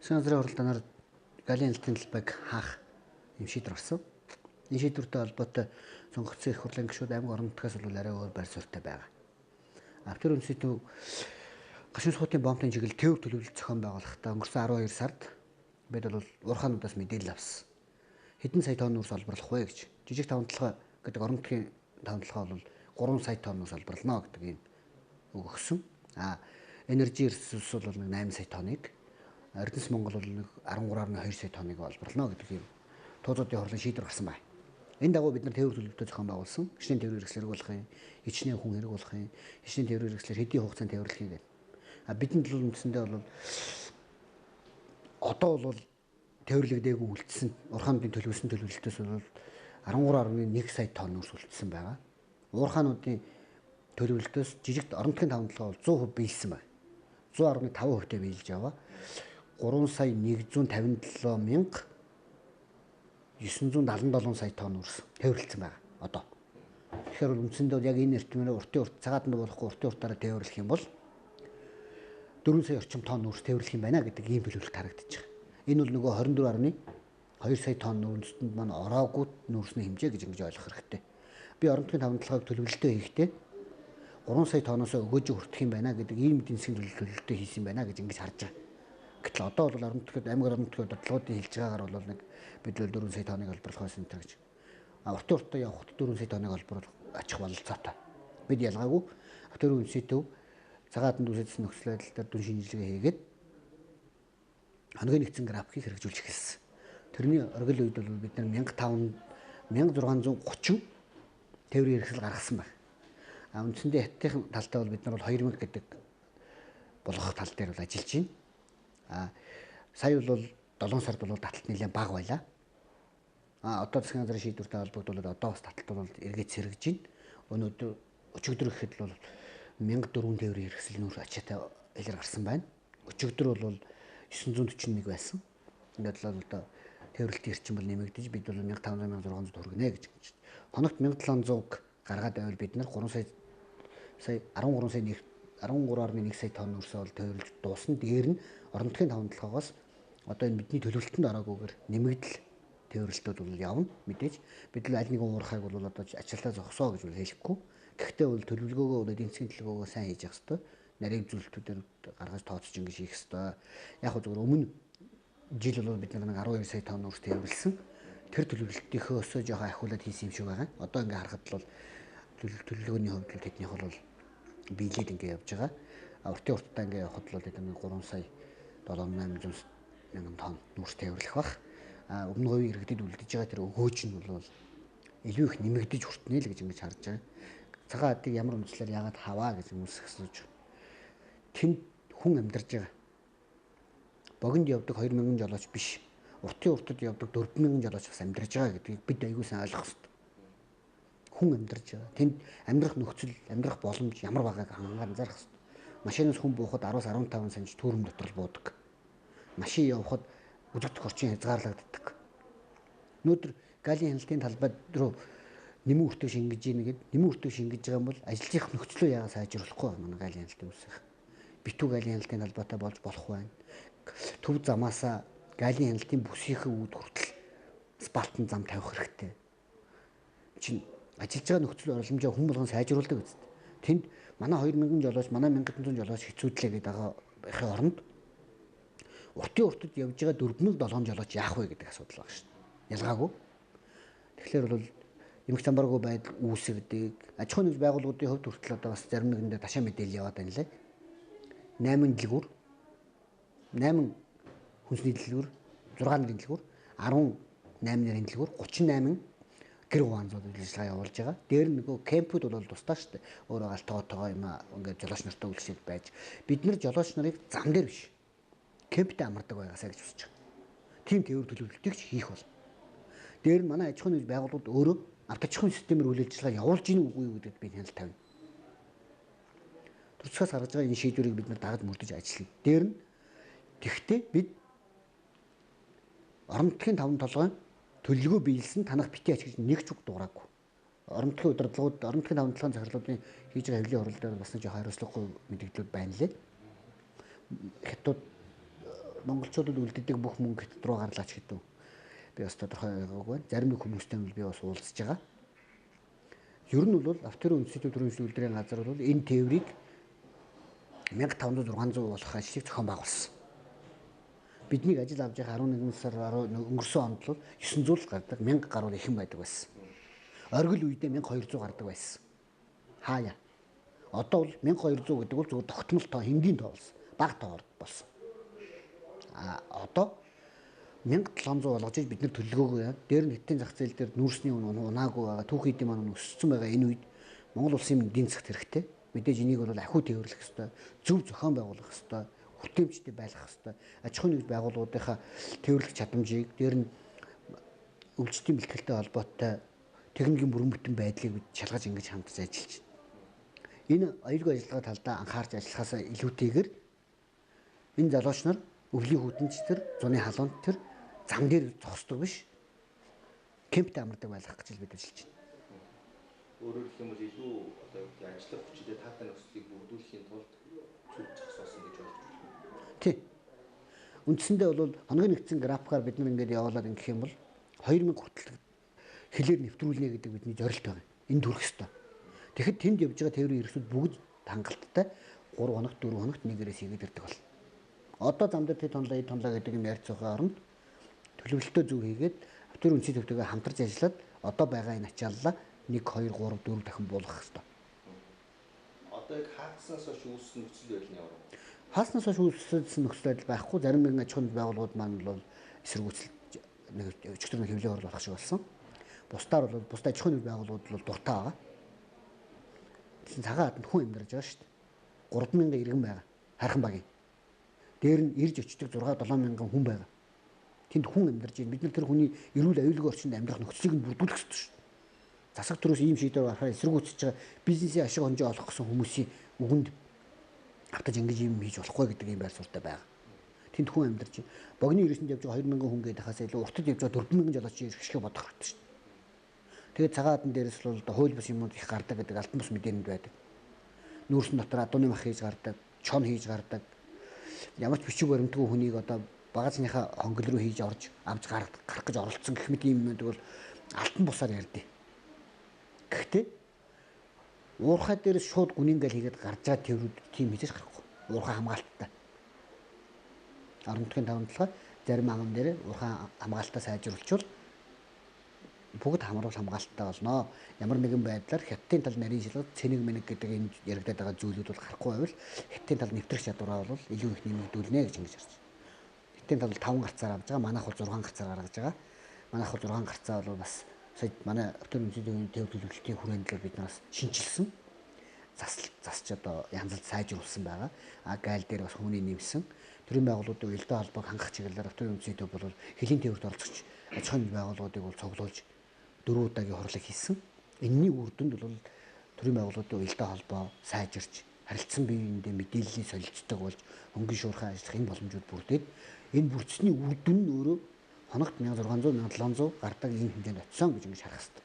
Засгийн газрын хуралдаанаар галын элтийн талбайг хаах юм шийдвэр гарсан. Энэ шийдвэртэй холбоотой сонгогдсон их хурлын гишүүд аймаг орон нутгаас бол арай өөр байр суурьтай байгаа. Автор үндэстэн гашуун сухатын бомбын чиглэл тээвэр төлөвлөлт зохион байгуулахдаа өнгөрсөн 12 сард бид бол уурхаануудаас мэдээлэл авсан. Хэдэн сая тонн үрс олборлох вэ гэж. Жижиг тавталгаа гэдэг орон нутгийн тавталгаа бол 3 сая тонноос олборлоно гэдэг юм өгсөн. Энержи ресурс бол 8 сая тонныг, Эрдэнэс Монгол бол 13.2 сая тонныг олборлоно гэдэг юм тууцуудын хурлын шийдвэр гарсан байна. Энэ дагуу бид нар тээвэр төлөвлөлтөө зохион байгуулсан. Хичнээн тээврийн хэрэгслэр хэрэглуулахын, хичнээн хүн хэрэглуулахын, хичнээн тээврийн хэрэгслэр хэдийн хугацаанд тээвэрлэхийг гэдэг. Бидэнд бол үндсэндээ бол одоо бол тээвэрлэгдээгүй үлдсэн уурхаануудын төлөвлөсөн төлөвлөлтөөс бол 13.1 сая тонн үрс үлдсэн байгаа. Уурхаануудын төлөвлөлтөөс жижиг орон нутгийн тавталгаа бол 100% биелсэн байна. 100.5%-тэй биелж яваа. 3,157,977 сая тонн үрс тээвэрлэгдсэн байгаа. Одоо. Тэгэхээр үндсэндээ яг энэ эртмээр уртын урт цагаатанд болохгүй уртын уртаараа тээвэрлэх юм бол 4 сая орчим тонн үрс тээвэрлэх юм байна гэдэг ийм төлөвлөлт харагдаж байгаа. Энэ бол нөгөө 24.2 сая тонн үндэстэнд маань ороогүй нүрсний хэмжээ гэж ингэж ойлгох хэрэгтэй. Би орон нутгийн тавталгааг төлөвлөлтөө хийхдээ 3 сая тонноос өгөөж хүртэх юм байна гэдэг ийм эдийн засгийн төлөвлөлтөө хийсэн байна гэж ингэж харж байгаа. Гэтэл одоо бол орон нутгийн аймаг орон нутгийн бодлогуудын хэлж байгаагаар бол нэг бид бол 4 сая тонныг олборлох байсан энэ гэж. Уртын уртаа явхад 4 сая тонныг олборлох очих бололцоотой. Бид ялгаагүй автор үндэсний төв цагаатанд үүссэн нөхцөл байдал дээр дүн шинжилгээ хийгээд хоногийн нэгдсэн графикийг хэрэгжүүлж эхэлсэн. Тэрний оргил үед бол бид нар 1630 тээврийн хэрэгсэл гаргасан байна. Үндсэндээ хятадын талдаа бол бид нар бол 2000 гэдэг болгох тал дээр бол ажиллаж байна. Сая бол 7 сард бол таталт нэлээд бага байлаа. Одоо засгийн газрын шийдвэртэй холбогдуулаад одоо бас таталт бол эргээд сэргэж байна. Өнөөдөр өчигдөр гэхэд бол 1004 тээврийн хэрэгсэл нүүр ачаатай илэр гарсан байна. Өчигдөр бол 941 байсан. Ингээд л одоо тээвэрлэлтийн эрчим бол нэмэгдэж бид бол 1500-1600 хүргэнэ гэж. Хоногт 1700 гаргаад байвал бид нар 13 сая тонн үрсээ бол тээвэрлж дуусна. Дээр нь орон нутгийн тавталгаагаас одоо энэ бидний төлөвлөлтөнд ороогүйгээр нэмэгдэл тээвэрлэлтүүд бол явна. Мэдээж бид л аль нэгэн уурхайг бол одоо ачаалтаа зогсоо гэж хэлэхгүй. Гэхдээ бол төлөвлөгөөгөө эдийн засгийн төлөвлөгөөгөө сайн хийж явах хэрэгтэй. Нарийн зүйлтүүдээр гаргаж тооцож ингэж хийх хэрэгтэй. Яг хөө зөвхөн өмнө жил бол бид нэг 12 сая тонн үрс тээвэрлсэн. Тэр төлөвлөлтийнхөөсөө жоохон ахиулаад хийсэн юм шиг байгаа. Одоо ингээ харахад бол төлөвлөгөөний хувьд л тэднийх бол биелээд ингээ явж байгаа. Уртын уртаа ингээ явахад бол бид нэг 3 сая 7,800 мянган тонн үрс тээвэрлэх бах. Өмнө говийн иргэдэд үлдэж байгаа тэр өгөөж нь бол илүү их нэмэгдэж хүртнэ л гэж ингэж харж байгаа. Цагаан адыг ямар үндслээр яагаад хаваа гэж хүмүүс асууж байна. Тэнд хүн амьдарч байгаа. Богинд явдаг 2000 жолооч биш. Уртын уртад явдаг 4000 жолооч бас амьдарч байгаа гэдгийг бид аягүй сайн ойлгох хэрэгтэй. Хүн амьдарч байгаа. Тэнд амьдрах нөхцөл, амьдрах боломж ямар байгааг анзаарах хэрэгтэй. Машинаас хүн буухад 10-15 санж түүрэм дотор л буудаг. Машин явхад үзэгдэх орчин хязгаарлагддаг. Өнөөдөр галын хяналтын талбай руу нэмэн үртэг шингэж ийн гэдэг. Нэмэн үртэг шингэж байгаа юм бол ажиллах нөхцөлөө яагаад сайжруулахгүй манай галын хяналтын үсэх. Битүү галын хяналтын талбайтай болж болох байна. Төв замаасаа галын хяналтын бүсийнхээ үүд хүртэл спалтын зам тавих хэрэгтэй. Чин ажиллаж байгаа нөхцөл боломжоо хүн болгон сайжруулдаг үст. Тэнд манай 2000 жолооч, манай 1500 жолооч хэцүүдлээ гэдэг байхын оронд уртын уртад явж байгаа 4007 жолооч яах вэ гэдэг асуудал байна шүү дээ. Ялгаагүй. Тэгэхээр бол эмх замбаргүй байдал үүсгдэг. Аж ахуйн нэгж байгууллагуудын хувьд хүртэл одоо бас зарим нэгэндээ ташаа мэдээлэл яваад байна лээ. 8 дэлгүүр 8 хүнсний дэлгүүр 6 нэрийн дэлгүүр 18 нэрийн дэлгүүр 38 гэр хуваанцууд ажиллагаа явуулж байгаа. Дээр нөгөө кемпүүд бол тусдаа шүү дээ. Өөрөө галтгоотойгоо юм ингээд жолооч нартай үйлчлээд байж бид нар жолооч нарыг зам дээр биш кемптэй амардаг байгаасаа гэж үзэж байгаа. Тим тээвэр төлөвлөлтийг ч хийх бол. Дээр нь манай аж ахуйн нэгж байгууллагууд өөрөө авточихын системээр үйл ажиллагаа явуулж гин үгүй юу гэдэгт би хяналт тавина. Төрцгөөс гаргаж байгаа энэ шийдвэрийг бид нар дагаж мөрдөж ажиллана. Дээр нь тэгвэл бид орон нутгийн таван толгойн төлөвлөгөө биелсэн танах бити ач гэж нэг ч үг дуураагүй. Орон нутгийн удирдлагууд, орон нутгийн таван толгойн захирлуудын хийж байгаа хэвлэлийн хурал дээр бас нэг жоохон хариуцлагагүй мэдээлэлүүд байна лээ. Хятад монголчуудад үлддэг бүх мөнгө хэд рүү гарлаач гэдэг. Би бас тодорхой байгаагүй байна. Зарим нэг хүмүүстэй би бас уулзж байгаа. Ер нь бол Автарын үндэсний төрийн үйлдвэрийн газар бол энэ тээврийг 1500-600 болох ажлыг зохион байгуулсан. Бидний ажил авж байгаа 11 сар өнгөрсөн онд бол 900 гардаг 1000 гаруй ихэн байдаг байсан. Оргил үедээ 1200 гардаг байсан. Хаяа. Одоо бол 1200 гэдэг бол зөвхөн тогтмол тоо хингийн тоо болсон. Бага тоо болсон. Одоо 1700 болгож бид нар төлөвлөгөөгүй яа. Дээр нь хэдийн зах зээл дээр нүүрсний унаагүй байгаа. Түүх эдийн маань өссөн байгаа энэ үед Монгол улсын эдийн засгт хэрэгтэй. Мэдээж энийг бол ахиу тээвэрлэх ёстой. Зөв зохион байгуулах ёстой. Хүртээмжтэй байх ёстой. Аж ахуйн нэгж байгууллагуудынхаа тээвэрлэх чадамжийг дээр нь өвчтөлийн бэлтгэлтэй холбоотой техникийн бүрэн бүтэн байдлыг бид шалгаж ингэж хамтарч ажиллаж байна. Энэ аюулгүй ажиллагаа талдаа анхаарч ажиллахаас илүүтэйгээр энэ залууч нар өвлийн хүтэнч төр, зуны халуунт төр зам дээр зогсдог биш. Кемптэй амардаг байлгах гэж бид ажиллаж байна. Өөрөөр хэлэх юм бол илүү одоо ажиллах хүчтэй таатай нөхцөлийг бүрдүүлэхийн тулд цүг зогсоосон гэж ойлгож байна. Тий. Үндсэндээ бол хоногийн нэгдсэн графикаар бид нар ингээд явуулаад ингэх юм бол 2000 хүртэл хилээр нэвтрүүлнэ гэдэг бидний зорилт байна. Энэ төрөх ёстой. Тэгэхэд тэнд явж байгаа тээврийн хэрэгсүүд бүгд хангалттай 3 хоногт 4 хоногт нэгээрээс хийгээд ирдэг бол. Одоо зам дээр тэд тонлоо гэдэг юм ярьж байгаа оронд төлөвлөлтөө зөв хийгээд Автарын үндэсний төвтэйгээ хамтарч ажиллаад одоо байгаа энэ ачааллаа 1 2 3 4 дахин буулгах хэрэгтэй. Одоо яг хааснаас хойш үүссэн нөхцөл байдал нь ямар вэ? Хааснаас хойш үүссэн нөхцөл байдал байхгүй. Зарим нэгэн аж ахуйн байгууллагууд маань бол эсэргүүцэл нэг өчигдөр нэг хэвлэл оруулах шиг болсон. Бусдаар бол бусд аж ахуйн байгууллагууд бол дуртай байгаа. Тэгсэн цагаан хатанд хүн амьдарч байгаа шүү дээ. 3000 иргэн байгаа. Хархан багийн. Дээр нь ирж очдог 6-7 мянган хүн байгаа. Тэнд хүн амьдарч байна. Бид нар тэр хүний эрүүл аюулгүй орчинд амьдрах нөхцөлийг нь бүрдүүлэх ёстой шүү. Засаг төрөөс ийм шийдвэр гаргахаар эсэргүүцэж байгаа бизнесийн ашиг хонжоо олох гэсэн хүмүүсийн үгэнд автаж ингэж юм хийж болохгүй гэдэг юм байр суурьтай байгаа. Тэнд хүн амьдарч байна. Богны ерөөсөнд явж байгаа 2000 хүн гэдэг хасаа илүү уртад явж байгаа 4000 жолооч ирэх шиг бодох хэрэгтэй шүү. Тэгээд цагаан хатан дээрээс л хууль бус юмуд их гардаг гэдэг алтан бус мэдээнд байдаг. Нүүрсэн дотор адууны мах хийж гардаг, чон хийж гардаг. Ямар ч бичиг баримтгүй хүнийг одоо багажныхаа хонгол руу хийж орж авч гарах гэж оролцсон гэх мэт юм юмнууд бол алтан бусаар ярьдیں۔ Гэхдээ уурхай дээрээс шууд гүнингээл хийгээд гарч байгаа тээврүүд тийм хийж гарахгүй. Уурхай хамгаалттай. Орон нутгийн таван талаа зарим анган дээр уурхай хамгаалтаа сайжруулчвал бүгд хамруулах хамгаалттай болно. Ямар нэгэн байдлаар хятадын тал нарийн шилгэж цэник мэнэг гэдэг энэ яригдаад байгаа зүйлүүд бол гарахгүй байвал хятадын тал нэвтрэх чадвараа бол илүү их нэмэгдүүлнэ гэж ингэж харж байна. Хятадын тал 5 гарцаар авж байгаа, манайх бол 6 гарцаар гаргаж байгаа. Манайх бол 6 гарцаа бол бас сая манай Автарын үндэсний тээвэр төлөвлөлтийн хүрээндээ бид нараас шинжилсэн. Засч одоо янзалд сайжруулсан байгаа. Гайл дээр бас хүмүүний нэмсэн. Төрийн байгууллагуудын уялдаа холбоог хангах чиглэлээр Автарын үндэсний төвд бол хэлийн тээвэрт оролцогч аж ахуйн байгууллагуудыг бол цуглуулж 4 удаагийн хурлыг хийсэн. Энэний үр дүнд бол төрийн байгууллагуудын уялдаа холбоо сайжирч харилцан биеиндээ мэдээллийн солилцдог болж хөнгөн шуурхай ажиллах энэ боломжууд бүрдээд энэ бүрдсэний үр дүн нь өөрөө хоногт 1600 1700 гардаг ийм хэмжээнд очисон гэж ингэж харах хэрэгтэй.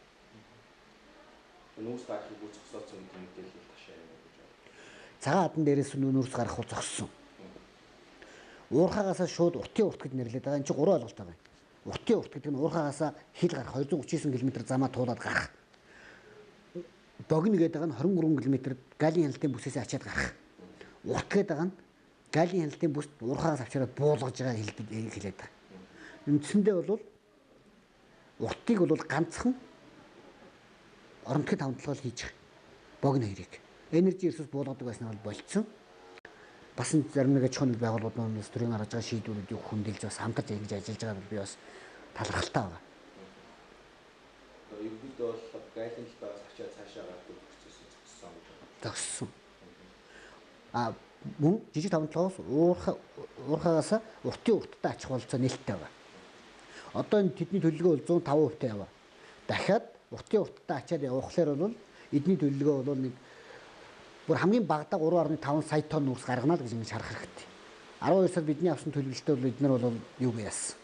Нүүрс гарахыг бүр зогсооцсон гэдэг мэдээлэл ташаа юм гэж байна. Цагаан хатан дээрээс нүүрс гарах бол зогссон. Уурхаагаас шууд уртын урт гэж нэрлэдэг байгаа. Энд чинь 3 ойлголт байгаа юм. Уртын урт гэдэг нь уурхаагаас хил гарах 239 км замаа туулаад гарах. Богино гэдэг нь 23 км галийн хяналтын бүсээс ачаад гарах. Урт гэдэг нь галийн хяналтын бүст уурхаагаас авчираад буулгаж байгаа хэлээд байгаа. Үндсэндээ бол уртыг бол ганцхан орон нутгийн тавталгал хийж богино хоёрыг энержи ресурс буулгадаг байсан бол болцсон. Бас зарим нэг аж ахуйн байгууллагууд төрийн гаргаж байгаа шийдвэрүүдийг хөндөөлж бас хамтарч ингэж ажиллаж байгааг би бас талархалтай байгаа. Ерөнхийдөө бол гайлын талаас ачаа цаашаа гардаг процесс зогссон гэж байна. Зогссон. Мөн жижиг тавталгаас уурхаагаас уртын урттай ачих болцоо нээлттэй байгаа. Одоо энэ тэдний төлөлгөө бол 105% яваа. Дахиад уртын урттай ачаад явахлаар бол эдний төлөлгөө бол нэг бүр хамгийн багадаа 3.5 сая тонн нүүрс гаргана л гэж ингэж харах хэрэгтэй. 12 сард бидний авсан төлөвлөлтөд бол эднэр бол юу яасан?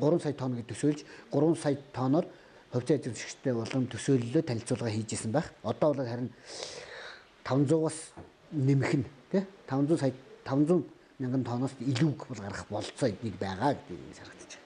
3 сая тонн гэж төсөөлж 3 сая тонноор хувьцаа эзэмшигчтэй болон төсөөллөө танилцуулга хийж исэн байх. Одоо бол харин 500-аас нэмэх нь тий 500 сая 500 мянган тонноос илүү бол гарах болцоо эднийг байгаа гэдэг юм харагдаж байна.